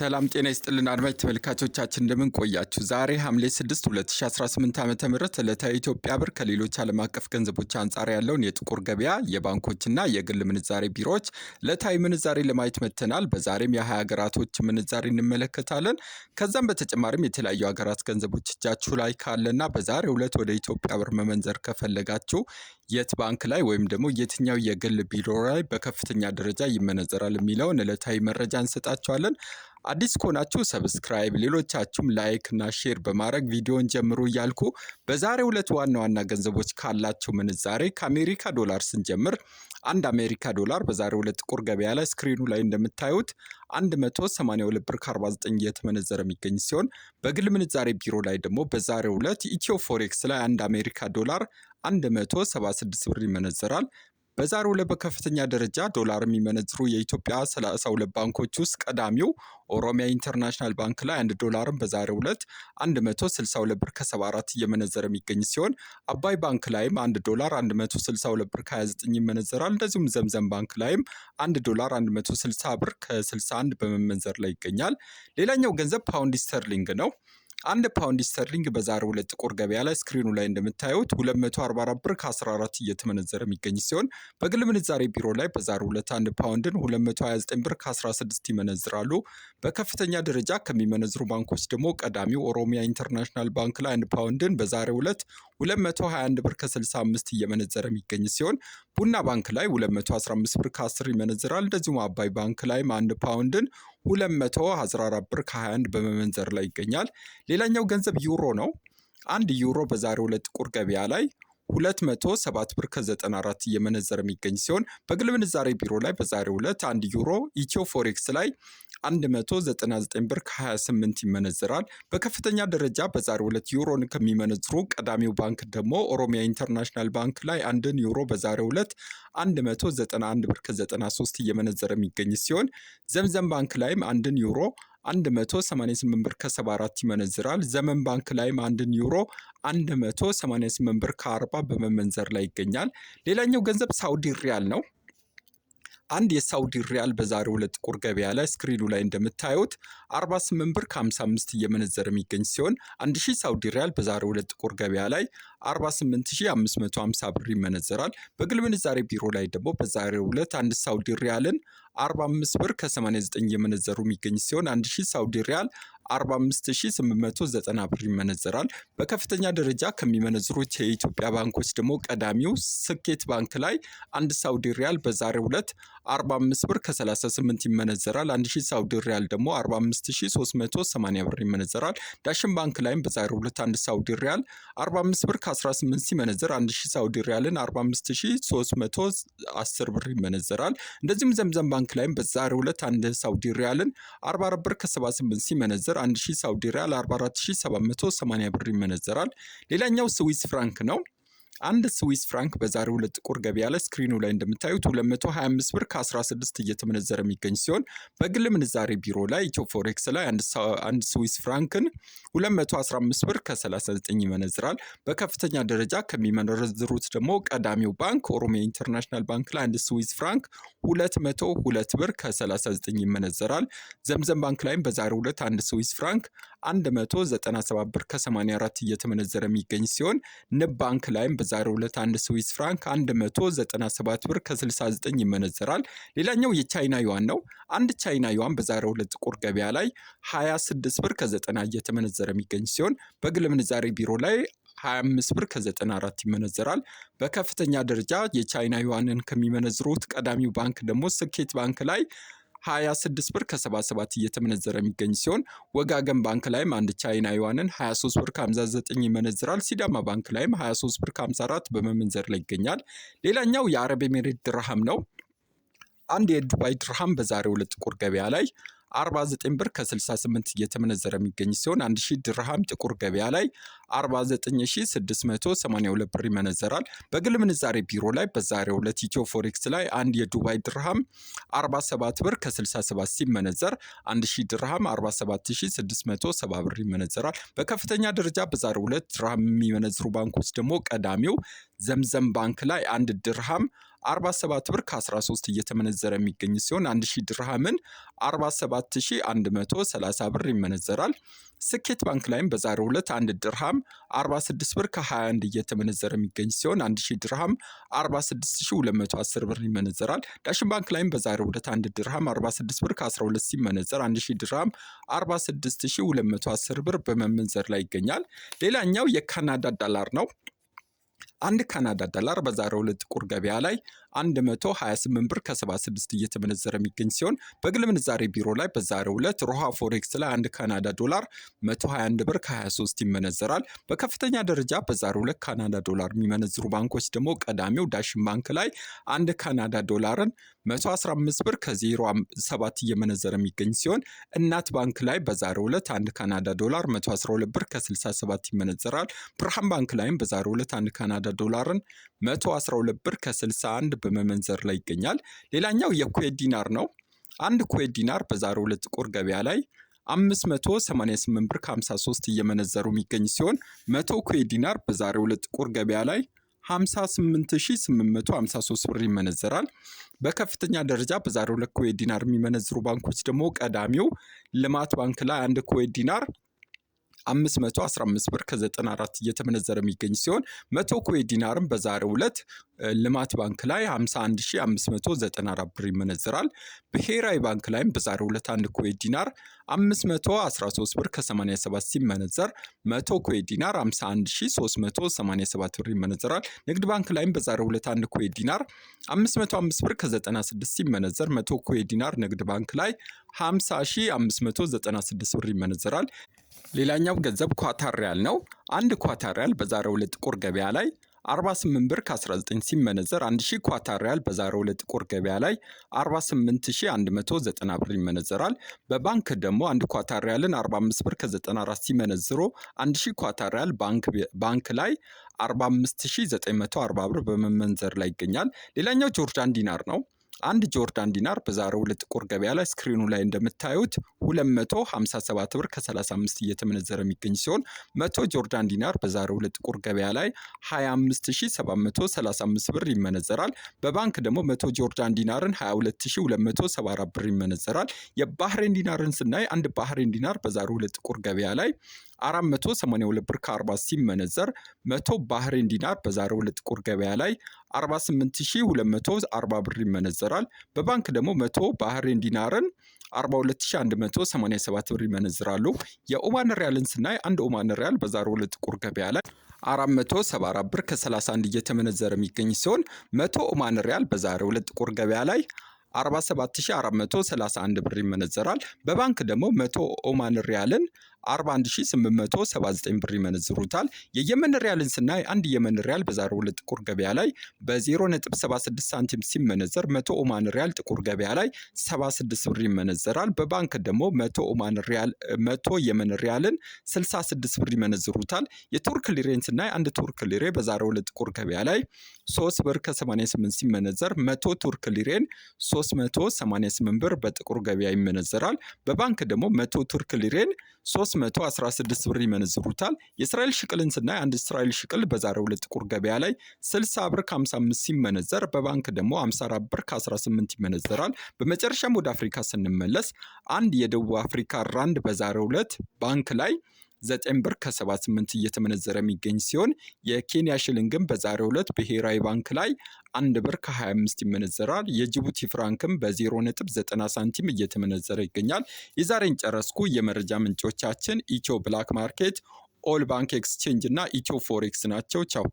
ሰላም ጤና ይስጥልን አድማጭ ተመልካቾቻችን እንደምን ቆያችሁ? ዛሬ ሐምሌ 6 2018 ዓ.ም ዕለታዊ ኢትዮጵያ ብር ከሌሎች ዓለም አቀፍ ገንዘቦች አንጻር ያለውን የጥቁር ገበያ የባንኮችና የግል ምንዛሬ ቢሮዎች ዕለታዊ ምንዛሬ ለማየት መጥተናል። በዛሬም የ20 ሀገራቶች ምንዛሬ እንመለከታለን። ከዛም በተጨማሪም የተለያዩ ሀገራት ገንዘቦች እጃችሁ ላይ ካለና በዛሬው ዕለት ወደ ኢትዮጵያ ብር መመንዘር ከፈለጋችሁ የት ባንክ ላይ ወይም ደግሞ የትኛው የግል ቢሮ ላይ በከፍተኛ ደረጃ ይመነዘራል የሚለውን ዕለታዊ መረጃ እንሰጣችኋለን። አዲስ ከሆናችሁ ሰብስክራይብ፣ ሌሎቻችሁም ላይክ እና ሼር በማድረግ ቪዲዮን ጀምሩ እያልኩ በዛሬው ዕለት ዋና ዋና ገንዘቦች ካላቸው ምንዛሬ ከአሜሪካ ዶላር ስንጀምር አንድ አሜሪካ ዶላር በዛሬው ዕለት ጥቁር ገበያ ላይ ስክሪኑ ላይ እንደምታዩት 182 ብር ከ49 እየተመነዘረ የሚገኝ ሲሆን በግል ምንዛሬ ቢሮ ላይ ደግሞ በዛሬው ዕለት ኢትዮ ፎሬክስ ላይ አንድ አሜሪካ ዶላር 176 ብር ይመነዘራል። በዛሬው ዕለት በከፍተኛ ደረጃ ዶላር የሚመነዝሩ የኢትዮጵያ 32 ባንኮች ውስጥ ቀዳሚው ኦሮሚያ ኢንተርናሽናል ባንክ ላይ 1 ዶላርን በዛሬው ዕለት 162 ብር ከ74 እየመነዘረ የሚገኝ ሲሆን አባይ ባንክ ላይም 1 ዶላር 162 ብር ከ29 ይመነዘራል። እንደዚሁም ዘምዘም ባንክ ላይም 1 ዶላር 160 ብር ከ61 በመመንዘር ላይ ይገኛል። ሌላኛው ገንዘብ ፓውንድ ስተርሊንግ ነው። አንድ ፓውንድ ስተርሊንግ በዛሬው ዕለት ጥቁር ገበያ ላይ ስክሪኑ ላይ እንደምታዩት 244 ብር ከ14 እየተመነዘረ የሚገኝ ሲሆን በግል ምንዛሬ ቢሮ ላይ በዛሬው ዕለት 1 ፓውንድን 229 ብር ከ16 ይመነዝራሉ። በከፍተኛ ደረጃ ከሚመነዝሩ ባንኮች ደግሞ ቀዳሚው ኦሮሚያ ኢንተርናሽናል ባንክ ላይ 1 ፓውንድን በዛሬው ዕለት 221 ብር ከ65 እየመነዘረ የሚገኝ ሲሆን ቡና ባንክ ላይ 215 ብር ከ10 ይመነዝራል። እንደዚሁም አባይ ባንክ ላይ 1 ፓውንድን 214 ብር ከ21 በመመንዘር ላይ ይገኛል። ሌላኛው ገንዘብ ዩሮ ነው። አንድ ዩሮ በዛሬው ዕለት ጥቁር ገበያ ላይ 207 ብር ከ94 እየመነዘረ የሚገኝ ሲሆን በግል ምንዛሬ ቢሮ ላይ በዛሬው ዕለት 1 ዩሮ ኢትዮ ፎሬክስ ላይ 199 ብር ከ28 ይመነዘራል። በከፍተኛ ደረጃ በዛሬው ዕለት ዩሮን ከሚመነዝሩ ቀዳሚው ባንክ ደግሞ ኦሮሚያ ኢንተርናሽናል ባንክ ላይ 1 ዩሮ በዛሬው ዕለት 191 ብር ከ93 እየመነዘረ የሚገኝ ሲሆን ዘምዘም ባንክ ላይም 1 ዩሮ 188 ብር ከ74 ይመነዝራል። ዘመን ባንክ ላይም 1 ዩሮ 188 ብር ከ40 በመመንዘር ላይ ይገኛል። ሌላኛው ገንዘብ ሳውዲ ሪያል ነው። አንድ የሳውዲ ሪያል በዛሬው ዕለት ጥቁር ገበያ ላይ ስክሪኑ ላይ እንደምታዩት 48 ብር ከ55 እየመነዘረ የሚገኝ ሲሆን 1000 ሳውዲ ሪያል በዛሬው ዕለት ጥቁር ገበያ ላይ 48550 ብር ይመነዘራል። በግል ምንዛሬ ቢሮ ላይ ደግሞ በዛሬው ዕለት አንድ ሳውዲ ሪያልን 45 ብር ከ89 እየመነዘሩ የሚገኝ ሲሆን 1000 ሳውዲ ሪያል 45890 ብር ይመነዘራል። በከፍተኛ ደረጃ ከሚመነዝሩት የኢትዮጵያ ባንኮች ደግሞ ቀዳሚው ስኬት ባንክ ላይ አንድ ሳውዲ ሪያል በዛሬው ዕለት 45 ብር ከ38 ይመነዘራል። 1000 ሳውዲ ሪያል ደግሞ 45380 ብር ይመነዘራል። ዳሽን ባንክ ላይም በዛሬው ዕለት አንድ ሳውዲ ሪያል 45 ብር ከ18 ሲመነዘር 1000 ሳውዲ ሪያልን 45310 ብር ይመነዘራል። እንደዚሁም ዘምዘም ባንክ ላይም በዛሬው ዕለት አንድ ሳውዲ ሪያልን 44 ብር ከ78 ሲመነዘር 1000 ሳውዲ ሪያል 44780 ብር ይመነዘራል። ሌላኛው ስዊስ ፍራንክ ነው። አንድ ስዊስ ፍራንክ በዛሬው ዕለት ጥቁር ገበያ ላይ ስክሪኑ ላይ እንደምታዩት 225 ብር ከ16 እየተመነዘረ የሚገኝ ሲሆን በግል ምንዛሬ ቢሮ ላይ ኢትዮ ፎሬክስ ላይ አንድ ስዊስ ፍራንክን 215 ብር ከ39 ይመነዝራል። በከፍተኛ ደረጃ ከሚመነዝሩት ደግሞ ቀዳሚው ባንክ ኦሮሚያ ኢንተርናሽናል ባንክ ላይ አንድ ስዊስ ፍራንክ 202 ብር ከ39 ይመነዘራል። ዘምዘም ባንክ ላይም በዛሬው ዕለት አንድ ስዊስ ፍራንክ 197 ብር ከ84 እየተመነዘረ የሚገኝ ሲሆን ንብ ባንክ ላይም በዛሬው ዕለት አንድ ስዊስ ፍራንክ 197 ብር ከ69 ይመነዘራል። ሌላኛው የቻይና ዩዋን ነው። አንድ ቻይና ዩዋን በዛሬው ዕለት ጥቁር ገበያ ላይ 26 ብር ከ90 እየተመነዘረ የሚገኝ ሲሆን በግል ምንዛሬ ቢሮ ላይ 25 ብር ከ94 ይመነዘራል። በከፍተኛ ደረጃ የቻይና ዩዋንን ከሚመነዝሩት ቀዳሚው ባንክ ደግሞ ስኬት ባንክ ላይ 26 ብር ከ77 እየተመነዘረ የሚገኝ ሲሆን ወጋገን ባንክ ላይም አንድ ቻይና ዩዋንን 23 ብር ከ59 ይመነዝራል። ሲዳማ ባንክ ላይም 23 ብር ከ54 በመመንዘር ላይ ይገኛል። ሌላኛው የአረብ ኤሚሬት ድርሃም ነው። አንድ የዱባይ ድርሃም በዛሬው ዕለት ጥቁር ገበያ ላይ 49 ብር ከ68 እየተመነዘረ የሚገኝ ሲሆን 1000 ድርሃም ጥቁር ገበያ ላይ 49682 ብር ይመነዘራል። በግል ምንዛሬ ቢሮ ላይ በዛሬው ዕለት ኢትዮ ፎሬክስ ላይ አንድ የዱባይ ድርሃም 47 ብር ከ67 ሲመነዘር 1000 ድርሃም 47670 ብር ይመነዘራል። በከፍተኛ ደረጃ በዛሬው ዕለት ድርሃም የሚመነዝሩ ባንኮች ደግሞ ቀዳሚው ዘምዘም ባንክ ላይ አንድ ድርሃም 47 ብር ከ13 እየተመነዘረ የሚገኝ ሲሆን 1000 ድርሃምን 47130 ብር ይመነዘራል። ስኬት ባንክ ላይም በዛሬው ዕለት 1 ድርሃም 46 ብር ከ21 እየተመነዘረ የሚገኝ ሲሆን 1000 ድርሃም 46210 ብር ይመነዘራል። ዳሽን ባንክ ላይም በዛሬው ዕለት 1 ድርሃም 46 ብር ከ12 ሲመነዘር 1000 ድርሃም 46210 ብር በመመንዘር ላይ ይገኛል። ሌላኛው የካናዳ ዶላር ነው። አንድ ካናዳ ዶላር በዛሬው ዕለት ጥቁር ገበያ ላይ 128 ብር ከ76 እየተመነዘረ የሚገኝ ሲሆን በግል ምንዛሬ ቢሮ ላይ በዛሬው ዕለት ሮሃ ፎሬክስ ላይ 1 ካናዳ ዶላር 121 ብር ከ23 ይመነዘራል። በከፍተኛ ደረጃ በዛሬው ዕለት ካናዳ ዶላር የሚመነዝሩ ባንኮች ደግሞ ቀዳሚው ዳሽን ባንክ ላይ 1 ካናዳ ዶላርን 115 ብር ከ07 እየመነዘረ የሚገኝ ሲሆን እናት ባንክ ላይ በዛሬው ዕለት 1 ካናዳ ዶላር 112 ብር ከ67 ይመነዘራል። ብርሃን ባንክ ላይም በዛሬው ዕለት 1 ካናዳ ዶላርን 112 ብር ከ61 በመመንዘር ላይ ይገኛል። ሌላኛው የኩዌት ዲናር ነው። አንድ ኩዌት ዲናር በዛሬው ዕለት ጥቁር ገበያ ላይ 588 ብር ከ53 እየመነዘሩ የሚገኝ ሲሆን 100 ኩዌት ዲናር በዛሬው ዕለት ጥቁር ገበያ ላይ 58853 ብር ይመነዘራል። በከፍተኛ ደረጃ በዛሬው ዕለት ኩዌት ዲናር የሚመነዝሩ ባንኮች ደግሞ ቀዳሚው ልማት ባንክ ላይ 1 ኩዌት ዲናር 515 ብር ከ94 እየተመነዘረ የሚገኝ ሲሆን 100 ኩዌት ዲናርም በዛሬው ዕለት ልማት ባንክ ላይ 51594 ብር ይመነዘራል። ብሔራዊ ባንክ ላይም በዛሬው ዕለት 1 ኩዌት ዲናር 513 ብር ከ87 ሲመነዘር 100 ኩዌት ዲናር 51387 ብር ይመነዘራል። ንግድ ባንክ ላይም በዛሬው ዕለት 1 ኩዌት ዲናር 505 ብር ከ96 ሲመነዘር 100 ኩዌት ዲናር ንግድ ባንክ ላይ 50596 ብር ይመነዘራል። ሌላኛው ገንዘብ ኳታር ሪያል ነው። አንድ ኳታር ሪያል በዛሬው ዕለት ጥቁር ገበያ ላይ 48 ብር ከ19 ሲመነዘር 1000 ኳታር ሪያል በዛሬው ዕለት ጥቁር ገበያ ላይ 48190 ብር ይመነዘራል። በባንክ ደግሞ አንድ ኳታር ሪያልን 45 ብር ከ94 ሲመነዝሩ 1000 ኳታር ሪያል ባንክ ላይ 45940 ብር በመመንዘር ላይ ይገኛል። ሌላኛው ጆርዳን ዲናር ነው። አንድ ጆርዳን ዲናር በዛሬው ዕለት ጥቁር ገበያ ላይ ስክሪኑ ላይ እንደምታዩት 257 ብር ከ35 እየተመነዘረ የሚገኝ ሲሆን 100 ጆርዳን ዲናር በዛሬው ዕለት ጥቁር ገበያ ላይ 25735 ብር ይመነዘራል። በባንክ ደግሞ 100 ጆርዳን ዲናርን 22274 ብር ይመነዘራል። የባህሬን ዲናርን ስናይ አንድ ባህሬን ዲናር በዛሬው ዕለት ጥቁር ገበያ ላይ 482 ብር ከ40 ሲመነዘር 100 ባህሬን ዲናር በዛሬው ዕለት ጥቁር ገበያ ላይ 48240 ብር ይመነዘራል። በባንክ ደግሞ 100 ባህሬን ዲናርን 42187 ብር ይመነዝራሉ። የኦማን ሪያልን ስናይ አንድ ኦማን ሪያል በዛሬው ዕለት ጥቁር ገበያ ላይ 474 ብር ከ31 እየተመነዘረ የሚገኝ ሲሆን 100 ኦማን ሪያል በዛሬው ዕለት ጥቁር ገበያ ላይ 47431 ብር ይመነዘራል። በባንክ ደግሞ 100 ኦማን ሪያልን 41879 ብር ይመነዝሩታል። የየመን ሪያልን ስናይ አንድ የመን ሪያል በዛሬው ዕለት ጥቁር ገበያ ላይ በ0.76 ሳንቲም ሲመነዘር 100 ኦማን ሪያል ጥቁር ገበያ ላይ 76 ብር ይመነዘራል። በባንክ ደግሞ 100 የመን ሪያልን 66 ብር ይመነዝሩታል። የቱርክ ሊሬን ስናይ አንድ ቱርክ ሊሬ በዛሬው ዕለት ጥቁር ገበያ ላይ 3 ብር ከ88 ሲመነዘር 100 ቱርክ ሊሬን 388 ብር በጥቁር ገበያ ይመነዘራል። በባንክ ደግሞ 100 ቱርክ ሊሬን 316 ብር ይመነዝሩታል። የእስራኤል ሽቅልን ስናይ አንድ እስራኤል ሽቅል በዛሬው ዕለት ጥቁር ገበያ ላይ 60 ብር ከ55 ሲመነዘር በባንክ ደግሞ 54 ብር ከ18 ይመነዘራል። በመጨረሻም ወደ አፍሪካ ስንመለስ አንድ የደቡብ አፍሪካ ራንድ በዛሬው ዕለት ባንክ ላይ 9 ብር ከ78 እየተመነዘረ የሚገኝ ሲሆን የኬንያ ሽልንግም በዛሬው ዕለት ብሔራዊ ባንክ ላይ 1 ብር ከ25 ይመነዘራል። የጅቡቲ ፍራንክም በ0.90 ሳንቲም እየተመነዘረ ይገኛል። የዛሬን ጨረስኩ። የመረጃ ምንጮቻችን ኢትዮ ብላክ ማርኬት፣ ኦል ባንክ ኤክስቼንጅ እና ኢትዮ ፎሬክስ ናቸው። ቻው